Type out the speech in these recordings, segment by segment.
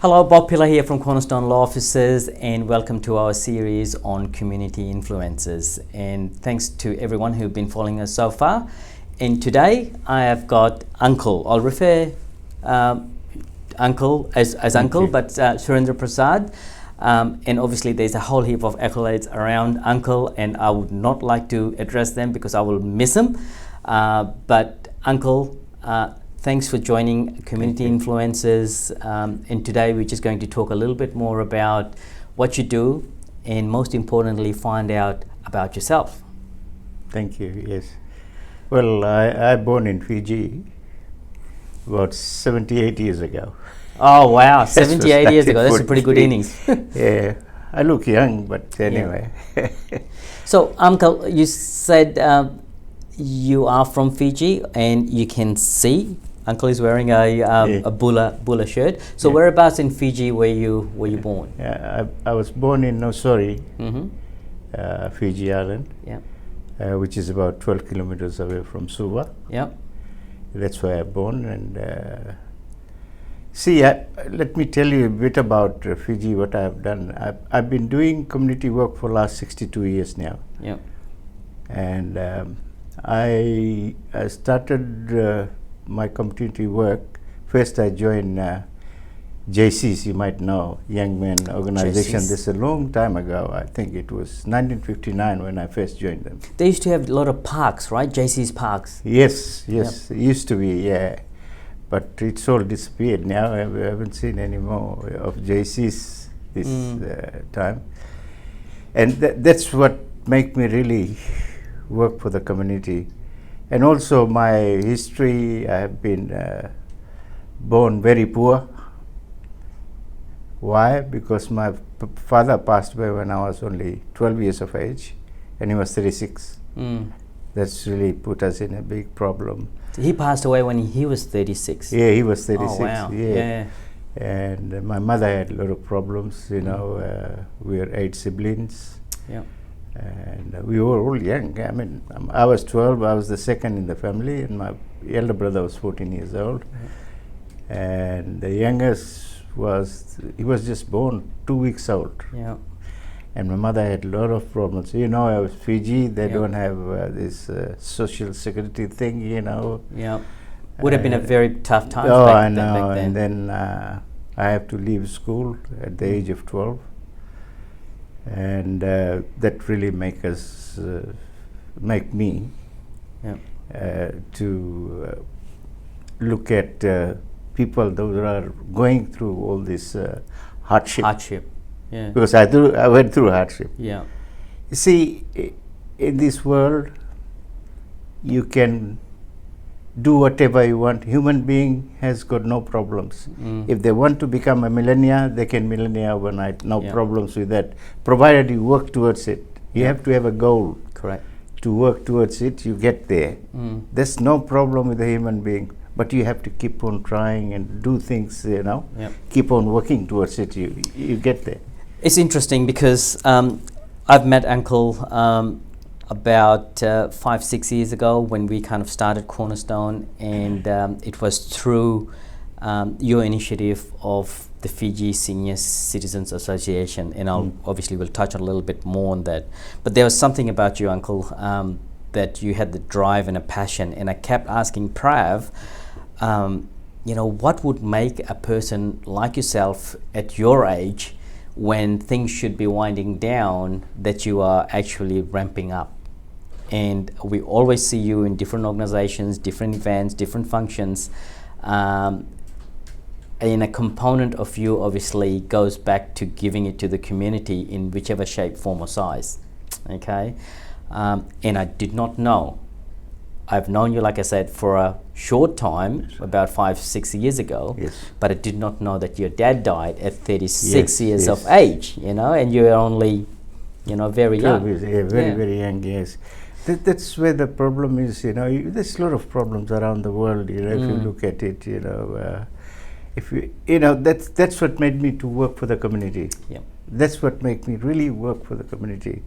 Hello, Bob Pillar here from Cornerstone Law Offices, and welcome to our series on community influences. And thanks to everyone who've been following us so far. And today I have got Uncle. I'll refer Uncle as Uncle, but Surendra Prasad. And obviously there's a whole heap of accolades around Uncle, and I would not like to address them because I will miss him. But Uncle, thanks for joining Community Influences, and today we're just going to talk a little bit more about what you do and most importantly find out about yourself. Thank you, yes. Well, I born in Fiji about 78 years ago. Oh wow, 78 years ago, that's a pretty good innings. Yeah, I look young, but anyway. Yeah. So Uncle, you said you are from Fiji, and you can see Uncle is wearing a Bula shirt. So whereabouts in Fiji were you born? Yeah, I was born in Nosori, Fiji Island, which is about 12 kilometers away from Suva. Yeah, that's where I was born. And let me tell you a bit about Fiji, what I have done. I've been doing community work for the last 62 years now. Yeah, and I started my community work. First I joined JCs, you might know, Young Men Organization. This is a long time ago. I think it was 1959 when I first joined them. They used to have a lot of parks, right? JC's parks. Yes, it used to be, yeah. But it's all disappeared now. I haven't seen any more of JCs this time. And that's what made me really work for the community. And also my history, I have been born very poor. Why? Because my father passed away when I was only 12 years of age, and he was 36. That's really put us in a big problem. He passed away when he was 36? Yeah, he was 36. Oh, wow. Yeah. And my mother had a lot of problems, you know. We were 8 siblings. Yeah. And we were all young. I mean, I was 12, I was the second in the family, and my elder brother was 14 years old. And the youngest he was just born 2 weeks old. Yeah. And my mother had a lot of problems. You know, I was Fiji, they don't have this social security thing, you know. Yeah. Would have been a very tough time back then. And then I have to leave school at the age of 12. And that really make me to look at people those are going through all this hardship. Yeah. Because I went through hardship. Yeah. You see, in this world, you can do whatever you want. Human being has got no problems. If they want to become a millionaire, they can millionaire overnight. No problems with that, provided you work towards it. You have to have a goal. Correct. To work towards it, you get there. There's no problem with a human being, but you have to keep on trying and do things, you know. Keep on working towards it, you get there. It's interesting because I've met Uncle about 5-6 years ago when we kind of started Cornerstone, and it was through your initiative of the Fiji Senior Citizens Association, and obviously we'll touch on a little bit more on that. But there was something about you, Uncle, that you had the drive and a passion, and I kept asking Prav, you know, what would make a person like yourself at your age, when things should be winding down, that you are actually ramping up? And we always see you in different organizations, different events, different functions, and a component of you obviously goes back to giving it to the community in whichever shape, form or size. Okay, and I did not know. I've known you, like I said, for a short time, about 5-6 years ago, but I did not know that your dad died at 36 years of age, you know, and you're only, you know, very young. Very young, yes. That's where the problem is, you know. There's a lot of problems around the world, you know, if you look at it, you know. That's what made me to work for the community. That's what made me really work for the community.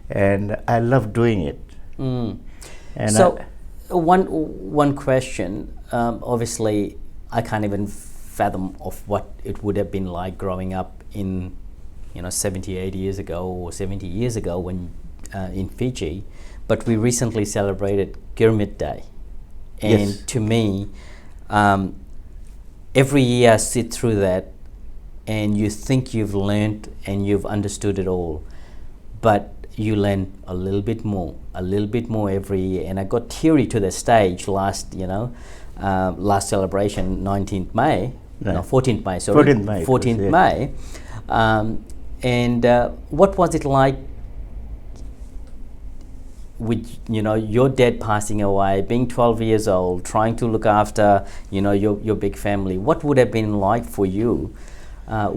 And I love doing it. And so, one question, obviously I can't even fathom of what it would have been like growing up in 70, 80 years ago or 70 years ago when in Fiji. But we recently celebrated Gurmit Day, and Yes. to me, every year I sit through that, and you think you've learned and you've understood it all, but you learn a little bit more every year. And I got teary to the stage last celebration, 19th May, Right. no, 14th May, sorry. 14th May it was, 14th yeah. May. And what was it like with your dad passing away, being 12 years old, trying to look after your big family? What would have been like for you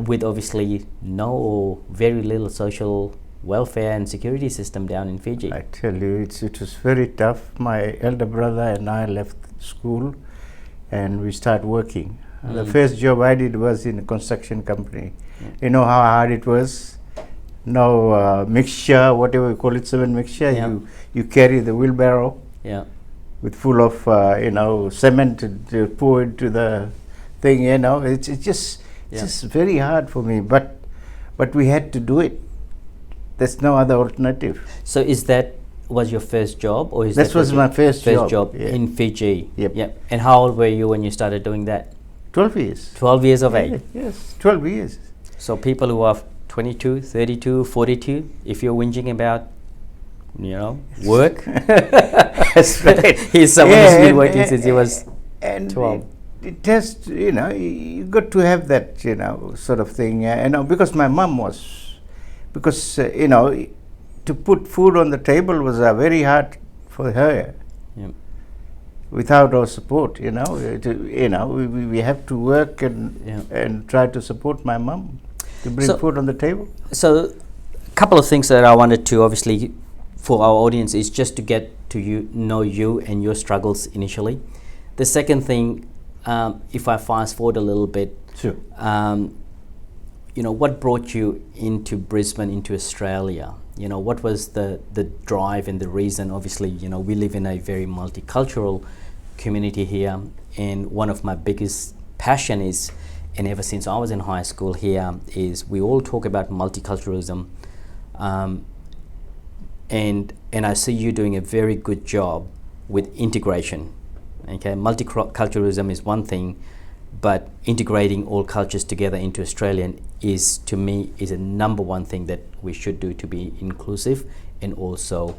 with obviously no or very little social welfare and security system down in Fiji? I tell you, it was very tough. My elder brother and I left school and we started working. The first job I did was in a construction company. You know how hard it was? No mixture, whatever you call it, cement mixture. Yeah. You carry the wheelbarrow Yeah. with full of cement to pour into the thing. It's just very hard for me. But we had to do it. There's no other alternative. So was your first job, or That was my first job, yeah. in Fiji? Yep. Yeah. And how old were you when you started doing that? 12 years. 12 years of age. Yes, 12 years. So people who are 22, 32, 42, if you're whinging about, work, That's right. he's someone who's been working since he was and 12. It has, you got to have that, sort of thing. Because my mum was, to put food on the table was very hard for her. Yeah. Without our support, we have to work and try to support my mum to bring food on the table. So, a couple of things that I wanted to obviously for our audience is just to get to know you and your struggles initially. The second thing, if I fast forward a little bit, Sure. What brought you into Brisbane, into Australia? What was the drive and the reason? Obviously, we live in a very multicultural community here, and one of my biggest passion is, and ever since I was in high school here, is we all talk about multiculturalism, and I see you doing a very good job with integration. Okay, multiculturalism is one thing, but integrating all cultures together into Australian is, to me, is a number one thing that we should do to be inclusive and also,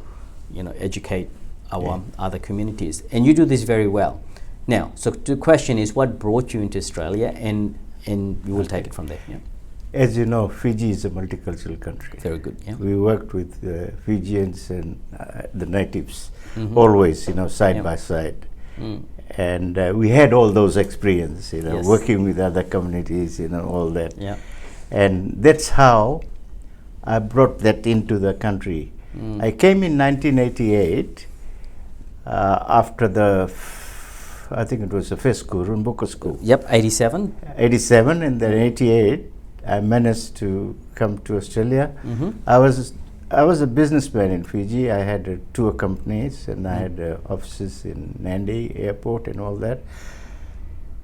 educate our other communities. And you do this very well. Now, so the question is, what brought you into Australia, and we will take it from there. Yeah. As you know, Fiji is a multicultural country. Very good. Yeah. We worked with Fijians and the natives always, side by side. And we had all those experiences, Yes. working with other communities, all that. Yeah. And that's how I brought that into the country. I came in 1988 after I think it was the first school, Rumbuka School. Yep, 87. 87, and then 88, I managed to come to Australia. I was a businessman in Fiji. I had tour companies and I had offices in Nandi airport and all that.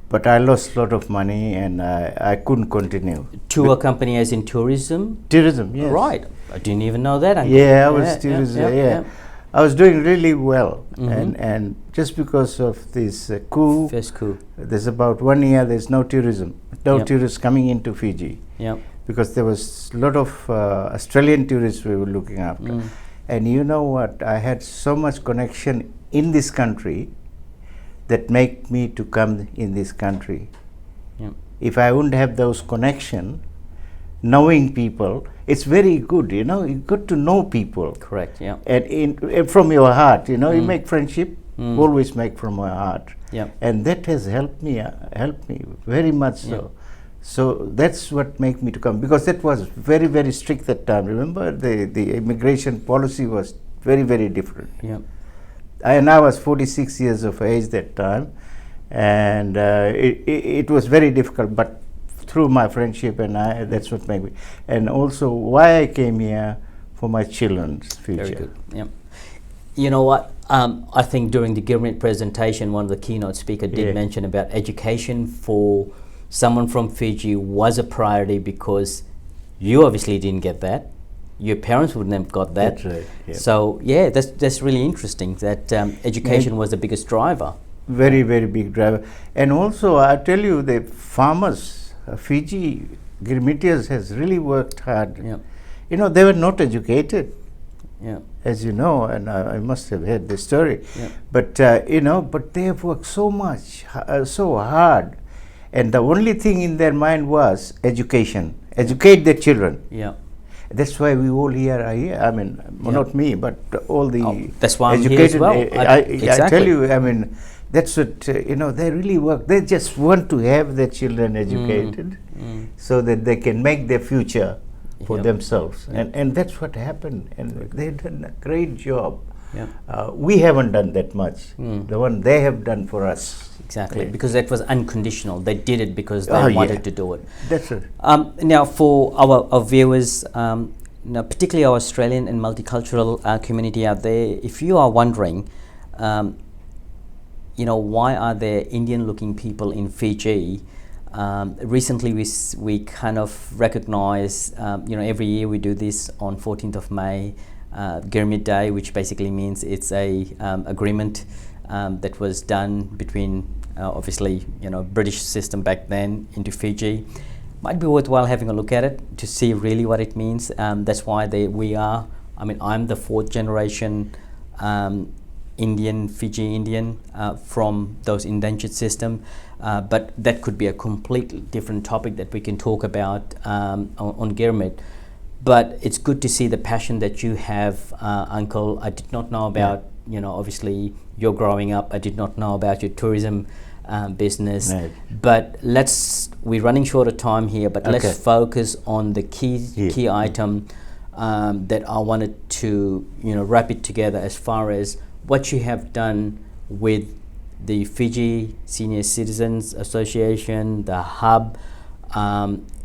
But I lost a lot of money and I couldn't continue. Tour company as in tourism? Tourism, yes. Right. I didn't even know that. Uncle. Yeah, I was tourism, yeah. I was doing really well. And just because of this coup, First coup. there's about 1 year there's no tourism, tourists coming into Fiji. Yeah. Because there was a lot of Australian tourists we were looking after. And you know what? I had so much connection in this country that make me to come in this country. Yeah. If I wouldn't have those connection, knowing people, it's very good, you got to know people. Correct, yeah. And from your heart, you make friendship, always make from your heart. Yeah. And that has helped me very much so. So that's what made me to come, because that was very, very strict that time. Remember, the immigration policy was very, very different. Yeah. And I was 46 years of age that time, and it was very difficult, but through my friendship and that's what made me. And also why I came here, for my children's future. Very good, yeah. You know what, I think during the Gilmit presentation, one of the keynote speakers did mention about education for someone from Fiji was a priority because you obviously didn't get that. Your parents wouldn't have got that. That's right. Yeah. So yeah, that's really interesting that education was the biggest driver. Very, very big driver. And also, I tell you, the farmers, Fiji Girmitias has really worked hard. Yeah. You know, they were not educated, Yeah. as you know, and I must have heard the story. Yeah. But, you know, but they have worked so much, so hard. And the only thing in their mind was education, educate their children. Yeah. That's why we all here are here. I mean, not me, but all the that's why I'm here educated. as well. I Exactly. tell you, I mean, that's what, you know, they really work. They just want to have their children educated so that they can make their future for themselves. And that's what happened. And they've done a great job. Yeah. We haven't done that much. The one they have done for us. Exactly, because that was unconditional. They did it because they Oh, yeah. wanted to do it. That's it. Now, for our viewers, now particularly our Australian and multicultural community out there, if you are wondering, you know, why are there Indian-looking people in Fiji? Recently, we kind of recognize, you know, every year we do this on 14th of May, Girmit Day, which basically means it's a agreement that was done between obviously, you know, British system back then into Fiji. Might be worthwhile having a look at it to see really what it means. That's why we are, I mean, I'm the 4th generation Indian, Fiji Indian from those indentured system, but that could be a completely different topic that we can talk about on Girmit. But it's good to see the passion that you have, Uncle. I did not know about, you know, obviously you're growing up. I did not know about your tourism business. Right. But we're running short of time here, but let's focus on the key item that I wanted to, you know, wrap it together as far as what you have done with the Fiji Senior Citizens Association, the hub,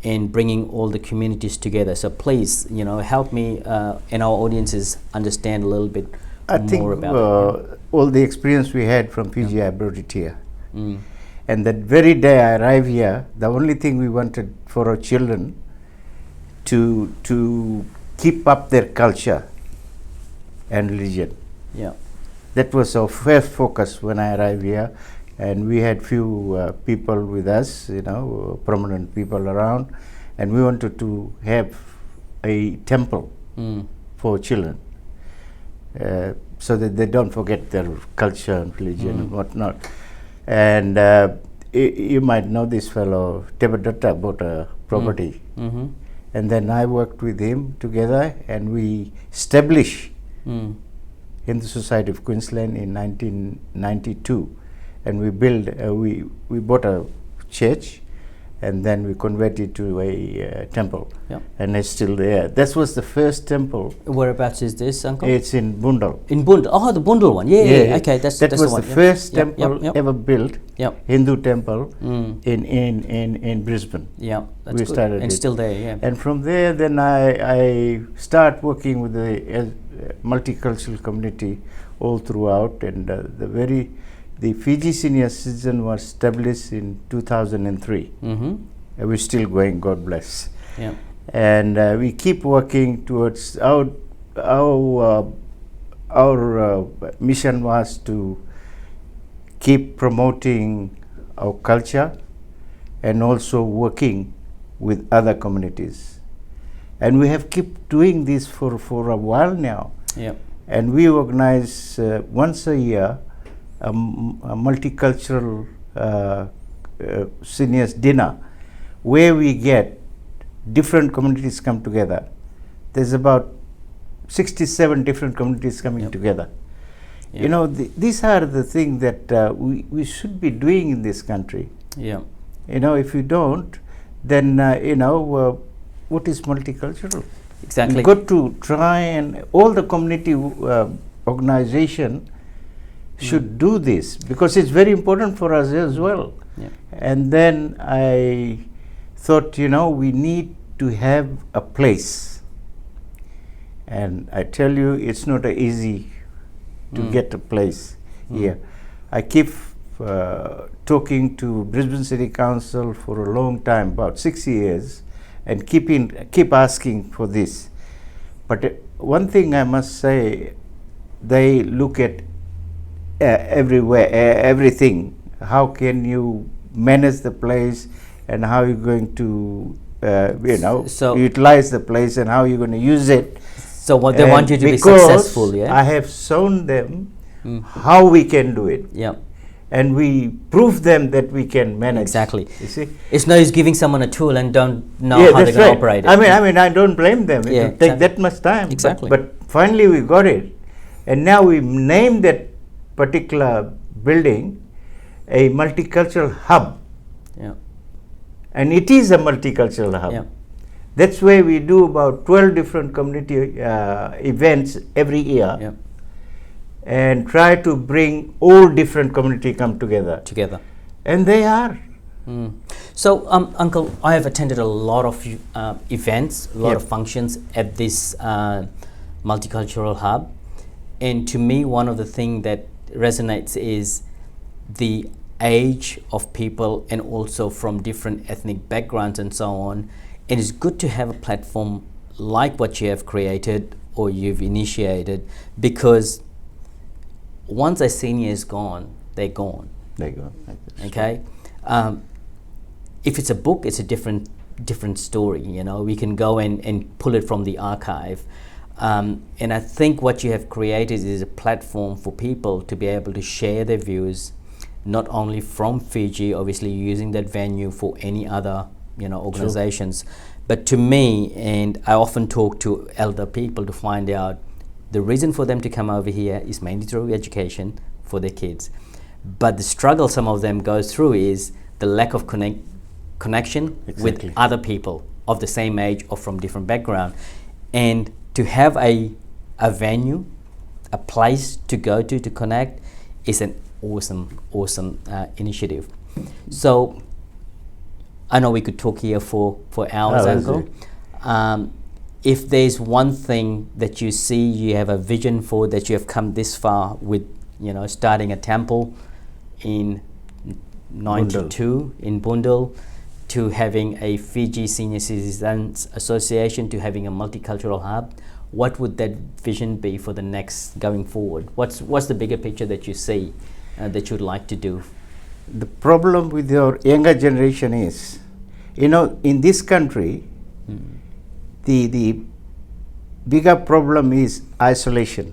and bringing all the communities together. So please, you know, help me and our audiences understand a little bit more about it. All the experience we had from Fiji, I brought it here. And that very day I arrived here, the only thing we wanted for our children to keep up their culture and religion. Yeah. That was our first focus when I arrived here. And we had few people with us, you know, prominent people around, and we wanted to have a temple for children, so that they don't forget their culture and religion and whatnot. And you might know this fellow, Tebadatta, bought a property, and then I worked with him together, and we established Hindu Society of Queensland in 1992. And we bought a church, and then we converted to a temple, and it's still there. That was the first temple. Whereabouts is this, Uncle? It's in Bundal. In Bundal. Oh, the Bundal one. Yeah. Okay, that's that that's was the the one. first temple ever built. Hindu temple in Brisbane. Yeah, that's we good. started And it. still there. Yeah. And from there, then I start working with the multicultural community all throughout, and the Fiji Senior Citizen was established in 2003. We're still going, God bless. Yeah. And we keep working towards our mission was to keep promoting our culture and also working with other communities. And we have kept doing this for a while now. Yeah. And we organize once a year a multicultural seniors dinner, where we get different communities come together. There's about 67 different communities coming together. You know, these are the things that we should be doing in this country. Yeah. You know, if you don't, then you know, what is multicultural? Exactly. We've got to try, and all the community organization should do this, because it's very important for us as well. Yeah. And then I thought, you know, we need to have a place. And I tell you, it's not easy to get a place here. I keep talking to Brisbane City Council for a long time, about 6 years, and keep asking for this. But one thing I must say, they look at everything. How can you manage the place, and how you're going to utilize the place, and how you're going to use it. So what they want you to be successful, yeah? I have shown them how we can do it. Yeah. And we prove them that we can manage. Exactly. You see? It's no use giving someone a tool and don't know how they're going to operate it. I mean, I don't blame them. It will take that much time. Exactly. But finally we got it. And now we named that particular building a multicultural hub. Yeah. And it is a multicultural hub. Yeah. That's why we do about 12 different community events every year. Yeah. And try to bring all different community come together. And they are. So, Uncle, I have attended a lot of events, a lot of functions at this multicultural hub. And to me, one of the things that resonates is the age of people, and also from different ethnic backgrounds and so on. And it's good to have a platform like what you have created or you've initiated, because once a senior is gone, they're gone. They go. Okay. If it's a book, it's a different story. You know, we can go and pull it from the archive. And I think what you have created is a platform for people to be able to share their views, not only from Fiji, obviously using that venue for any other, organizations, but to me, and I often talk to elder people to find out the reason for them to come over here is mainly through education for their kids. But the struggle some of them go through is the lack of connection with other people of the same age or from different background. And to have a venue, a place to go to connect is an awesome initiative. So I know we could talk here for hours, Uncle. If there's one thing that you see, you have a vision for, that you have come this far with, starting a temple in 92 in Bundall, to having a Fiji Senior Citizens Association, to having a multicultural hub, what would that vision be for the next going forward? What's the bigger picture that you see that you'd like to do? The problem with your younger generation is, in this country, the bigger problem is isolation.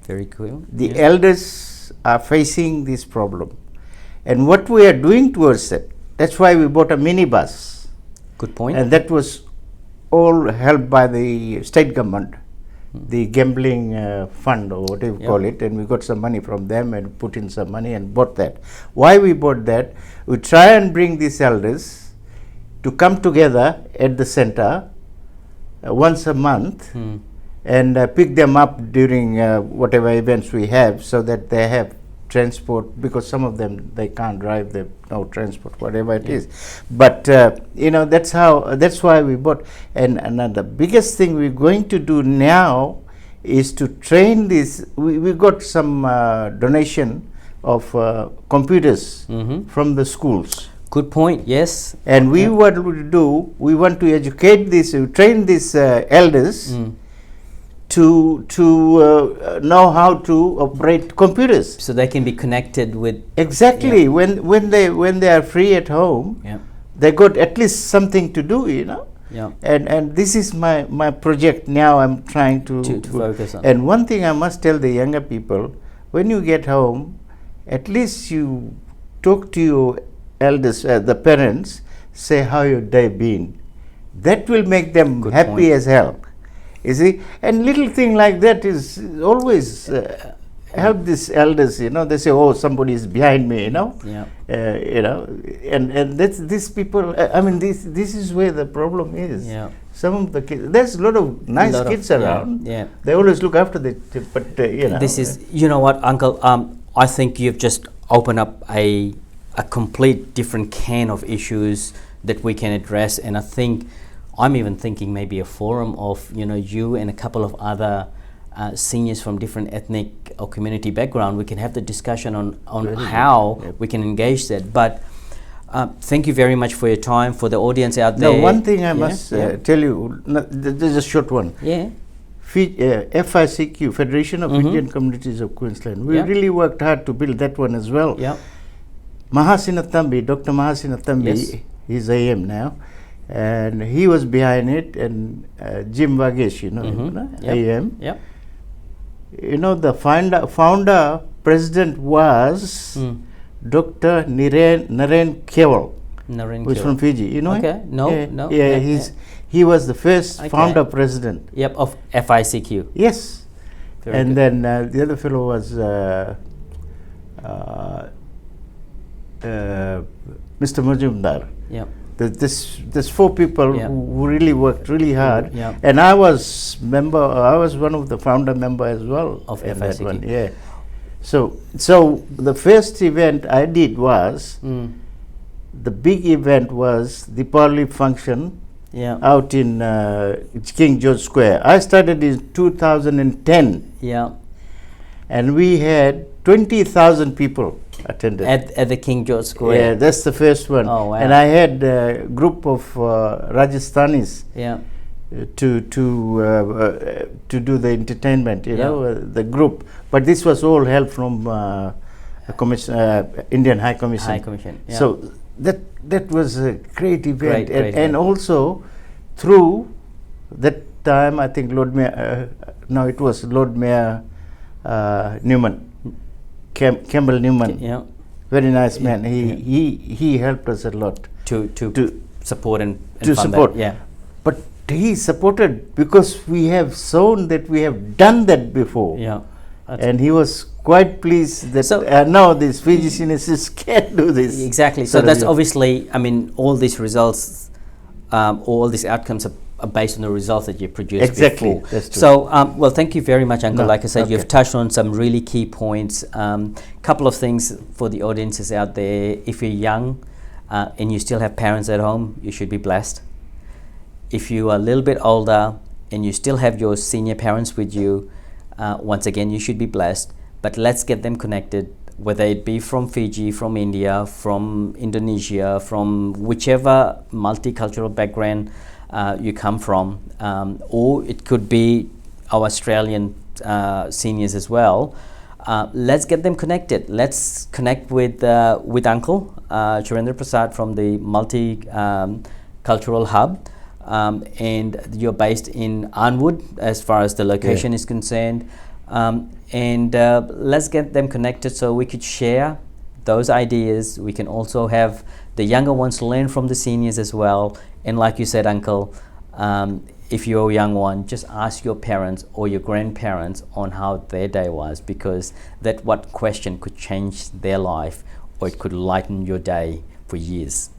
Very cool. The elders are facing this problem, and what we are doing towards it, that's why we bought a minibus. Good point. And that was all helped by the state government, the gambling fund or whatever you call it, and we got some money from them and put in some money and bought that. Why we bought that? We try and bring these elders to come together at the center once a month and pick them up during whatever events we have, so that they have transport, because some of them they can't drive, they no transport, whatever it is. But that's why we bought. And another biggest thing we're going to do now is to train this. We got some donation of computers from the schools. Good point. Yes. And what we do, we want to educate this, train these elders to know how to operate computers, so they can be connected with. Exactly. When they are free at home, they got at least something to do. And this is my project now. I'm trying to focus on. And one thing I must tell the younger people: when you get home, at least you talk to your elders, the parents, say how your day been. That will make them happy as hell. You see, and little thing like that is always help these elders. They say, "Oh, somebody is behind me." And that's these people. I mean, this is where the problem is. Some of the kids, there's a lot of nice kids around. They always look after the, but This is, what, Uncle. I think you've just opened up a complete different can of issues that we can address, and I think I'm even thinking maybe a forum of you and a couple of other seniors from different ethnic or community background, we can have the discussion on Very how good. Yep. we can engage that. But thank you very much for your time. For the audience out there. No, one thing I must tell you, this is a short one. Yeah. FICQ, Federation of Indian Communities of Queensland. We really worked hard to build that one as well. Yeah. Mahasinatambi, Dr. Mahasinatambi, he's AM now, and he was behind it, and Jim Vagesh, AM. Yep. You know, the founder president was Dr. Naren Kewal, who's from Fiji. You know okay. him? No. Yeah, he was the first founder president. Yep, of FICQ. Yes. Very and good. then the other fellow was Mr. Majumdar. Yep. There's four people who really worked really hard, Yeah. and I was one of the founder member as well Of in that FICQ. one. Yeah. So the first event I did was the big event was the Deepavali function out in King George Square. I started in 2010. Yeah. And we had 20,000 people attended. At the King George Square. Yeah, that's the first one. Oh, wow. And I had a group of Rajasthanis to do the entertainment, the group. But this was all help from Indian High Commission. High Commission. Yeah. So that was a great event. Great And also through that time, I think Lord Mayor, it was Lord Mayor Newman, Campbell Newman. Yeah. Very nice man. He helped us a lot To support and to fund support. that. Yeah. But he supported because we have shown that we have done that before. Yeah. And he was quite pleased that now these Fiji seniors can do this. Exactly. So that's obviously, I mean, all these results, all these outcomes are based on the results that you produced Exactly. before. That's true. So, well, thank you very much, Uncle. No, like I said, okay. you've touched on some really key points. Couple of things for the audiences out there. If you're young and you still have parents at home, you should be blessed. If you are a little bit older and you still have your senior parents with you, once again, you should be blessed. But let's get them connected, whether it be from Fiji, from India, from Indonesia, from whichever multicultural background you come from, or it could be our Australian seniors as well. Let's get them connected. Let's connect with Uncle Surendra Prasad from the Multicultural Hub, and you're based in Arnwood as far as the location is concerned. And let's get them connected so we could share those ideas. We can also have the younger ones learn from the seniors as well. And like you said, Uncle, if you're a young one, just ask your parents or your grandparents on how their day was, because that what question could change their life, or it could lighten your day for years.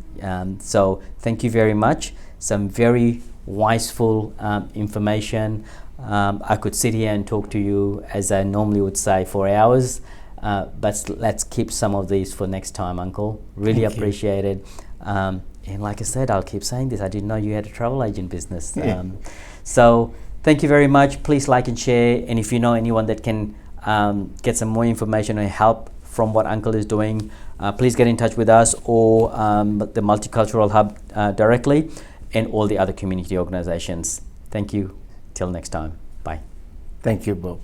So thank you very much. Some very wiseful information. I could sit here and talk to you, as I normally would say, for hours, but let's keep some of these for next time, Uncle. Really appreciate it. And like I said, I'll keep saying this, I didn't know you had a travel agent business. So thank you very much. Please like and share. And if you know anyone that can get some more information or help from what Uncle is doing, please get in touch with us or the Multicultural Hub directly, and all the other community organizations. Thank you. Till next time. Bye. Thank you, Bob.